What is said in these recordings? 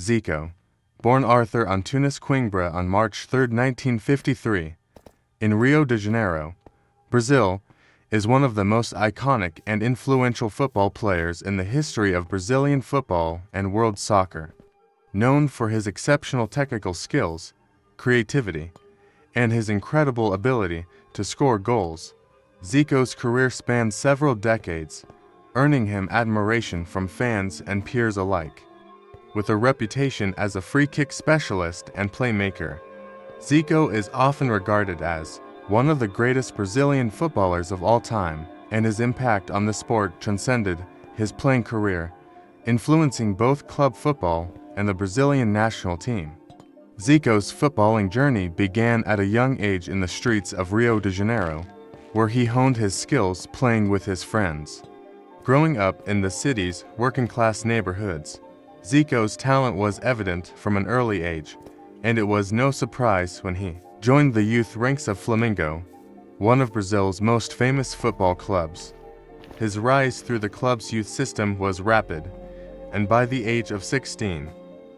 Zico, born Arthur Antunes Coimbra on March 3, 1953, in Rio de Janeiro, Brazil, is one of the most iconic and influential football players in the history of Brazilian football and world soccer. Known for his exceptional technical skills, creativity, and his incredible ability to score goals, Zico's career spanned several decades, earning him admiration from fans and peers alike. With a reputation as a free-kick specialist and playmaker, Zico is often regarded as one of the greatest Brazilian footballers of all time, and his impact on the sport transcended his playing career, influencing both club football and the Brazilian national team. Zico's footballing journey began at a young age in the streets of Rio de Janeiro, where he honed his skills playing with his friends. Growing up in the city's working-class neighborhoods, Zico's talent was evident from an early age, and it was no surprise when he joined the youth ranks of Flamengo, one of Brazil's most famous football clubs. His rise through the club's youth system was rapid, and by the age of 16,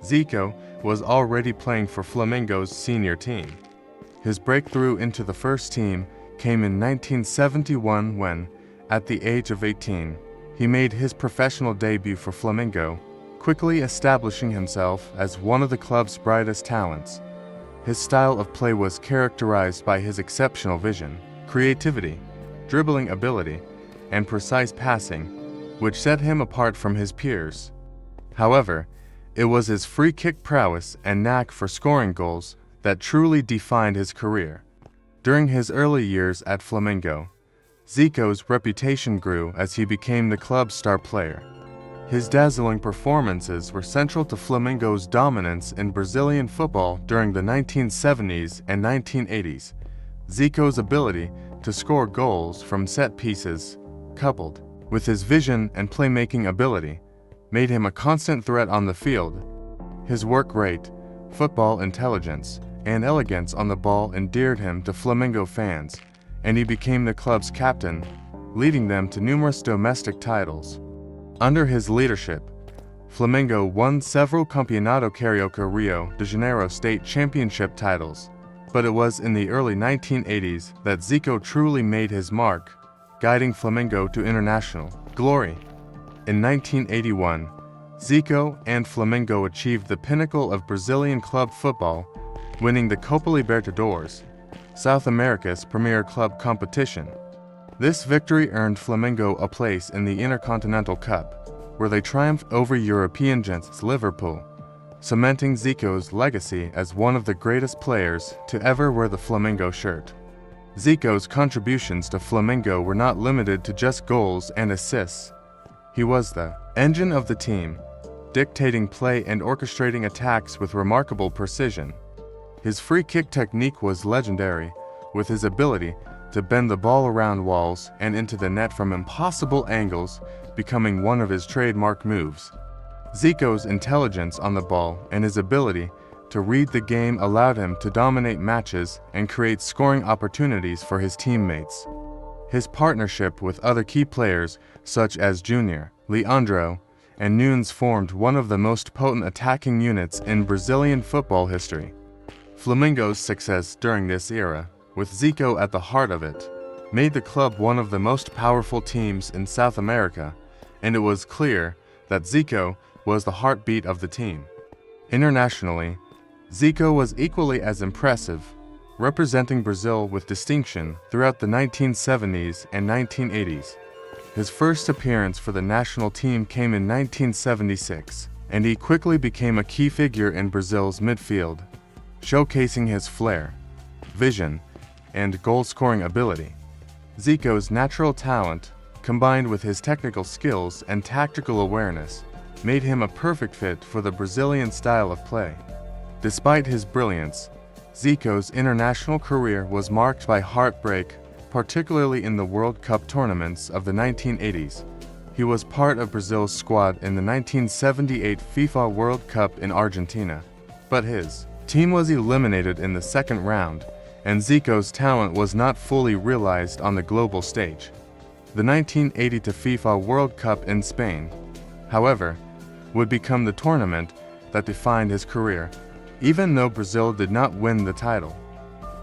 Zico was already playing for Flamengo's senior team. His breakthrough into the first team came in 1971 when, at the age of 18, he made his professional debut for Flamengo, quickly establishing himself as one of the club's brightest talents. His style of play was characterized by his exceptional vision, creativity, dribbling ability, and precise passing, which set him apart from his peers. However, it was his free-kick prowess and knack for scoring goals that truly defined his career. During his early years at Flamengo, Zico's reputation grew as he became the club's star player. His dazzling performances were central to Flamengo's dominance in Brazilian football during the 1970s and 1980s. Zico's ability to score goals from set pieces, coupled with his vision and playmaking ability, made him a constant threat on the field. His work rate, football intelligence, and elegance on the ball endeared him to Flamengo fans, and he became the club's captain, leading them to numerous domestic titles. Under his leadership, Flamengo won several Campeonato Carioca Rio de Janeiro state championship titles, but it was in the early 1980s that Zico truly made his mark, guiding Flamengo to international glory. In 1981, Zico and Flamengo achieved the pinnacle of Brazilian club football, winning the Copa Libertadores, South America's premier club competition. This victory earned Flamengo a place in the Intercontinental Cup, where they triumphed over European giants Liverpool, cementing Zico's legacy as one of the greatest players to ever wear the Flamengo shirt. Zico's contributions to Flamengo were not limited to just goals and assists. He was the engine of the team, dictating play and orchestrating attacks with remarkable precision. His free-kick technique was legendary, with his ability to bend the ball around walls and into the net from impossible angles becoming one of his trademark moves. Zico's intelligence on the ball and his ability to read the game allowed him to dominate matches and create scoring opportunities for his teammates. His partnership with other key players such as Junior, Leandro, and Nunes formed one of the most potent attacking units in Brazilian football history. Flamengo's success during this era, with Zico at the heart of it, made the club one of the most powerful teams in South America, and it was clear that Zico was the heartbeat of the team. Internationally, Zico was equally as impressive, representing Brazil with distinction throughout the 1970s and 1980s. His first appearance for the national team came in 1976, and he quickly became a key figure in Brazil's midfield, showcasing his flair, vision, and goal-scoring ability. Zico's natural talent, combined with his technical skills and tactical awareness, made him a perfect fit for the Brazilian style of play. Despite his brilliance, Zico's international career was marked by heartbreak, particularly in the World Cup tournaments of the 1980s. He was part of Brazil's squad in the 1978 FIFA World Cup in Argentina, but his team was eliminated in the second round, and Zico's talent was not fully realized on the global stage. The 1980 FIFA World Cup in Spain, however, would become the tournament that defined his career, even though Brazil did not win the title.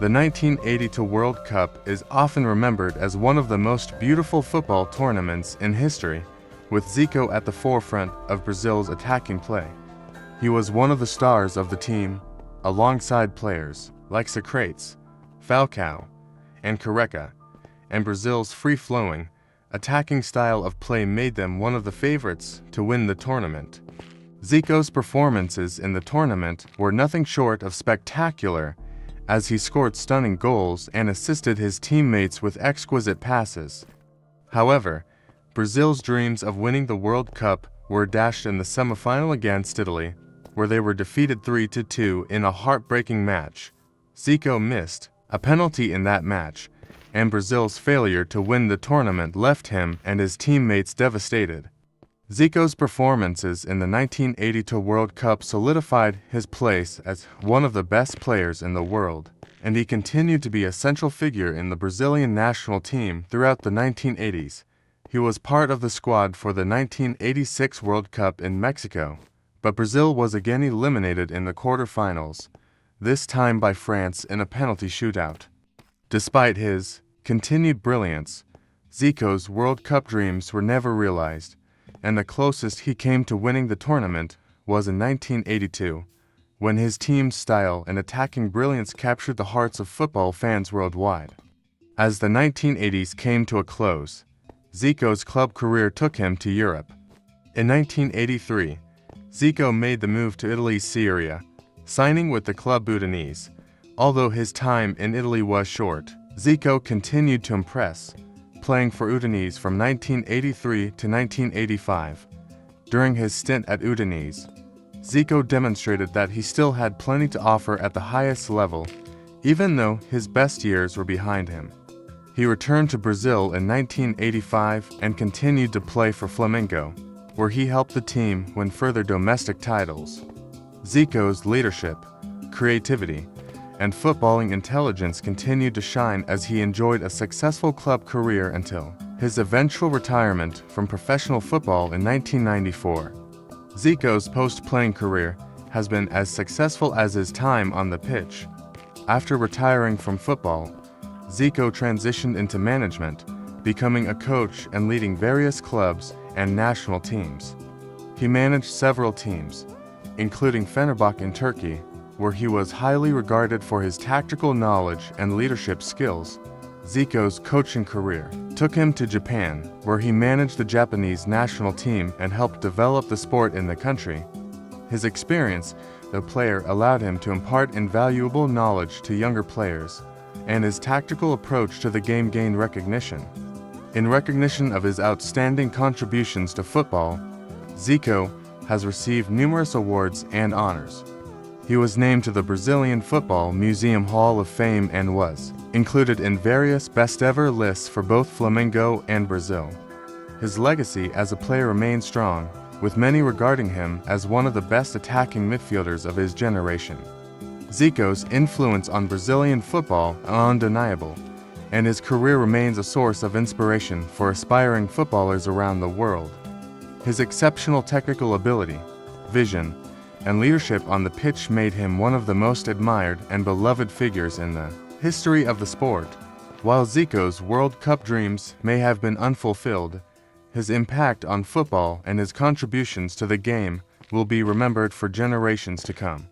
The 1982 World Cup is often remembered as one of the most beautiful football tournaments in history, with Zico at the forefront of Brazil's attacking play. He was one of the stars of the team, alongside players like Socrates, Falcao, and Careca, and Brazil's free-flowing, attacking style of play made them one of the favorites to win the tournament. Zico's performances in the tournament were nothing short of spectacular, as he scored stunning goals and assisted his teammates with exquisite passes. However, Brazil's dreams of winning the World Cup were dashed in the semifinal against Italy, where they were defeated 3-2 in a heartbreaking match. Zico missed a penalty in that match, and Brazil's failure to win the tournament left him and his teammates devastated. Zico's performances in the 1982 World Cup solidified his place as one of the best players in the world, and he continued to be a central figure in the Brazilian national team throughout the 1980s. He was part of the squad for the 1986 World Cup in Mexico, but Brazil was again eliminated in the quarterfinals, this time by France in a penalty shootout. Despite his continued brilliance, Zico's World Cup dreams were never realized, and the closest he came to winning the tournament was in 1982, when his team's style and attacking brilliance captured the hearts of football fans worldwide. As the 1980s came to a close, Zico's club career took him to Europe. In 1983, Zico made the move to Italy's Serie A, signing with the club Udinese. Although his time in Italy was short, Zico continued to impress, playing for Udinese from 1983 to 1985. During his stint at Udinese, Zico demonstrated that he still had plenty to offer at the highest level, even though his best years were behind him. He returned to Brazil in 1985 and continued to play for Flamengo, where he helped the team win further domestic titles. Zico's leadership, creativity, and footballing intelligence continued to shine as he enjoyed a successful club career until his eventual retirement from professional football in 1994. Zico's post-playing career has been as successful as his time on the pitch. After retiring from football, Zico transitioned into management, becoming a coach and leading various clubs and national teams. He managed several teams, including Fenerbahce in Turkey, where he was highly regarded for his tactical knowledge and leadership skills. Zico's coaching career took him to Japan, where he managed the Japanese national team and helped develop the sport in the country. His experience, the player, allowed him to impart invaluable knowledge to younger players, and his tactical approach to the game gained recognition. In recognition of his outstanding contributions to football, Zico has received numerous awards and honors. He was named to the Brazilian Football Museum Hall of Fame and was included in various best-ever lists for both Flamengo and Brazil. His legacy as a player remains strong, with many regarding him as one of the best attacking midfielders of his generation. Zico's influence on Brazilian football is undeniable, and his career remains a source of inspiration for aspiring footballers around the world. His exceptional technical ability, vision, and leadership on the pitch made him one of the most admired and beloved figures in the history of the sport. While Zico's World Cup dreams may have been unfulfilled, his impact on football and his contributions to the game will be remembered for generations to come.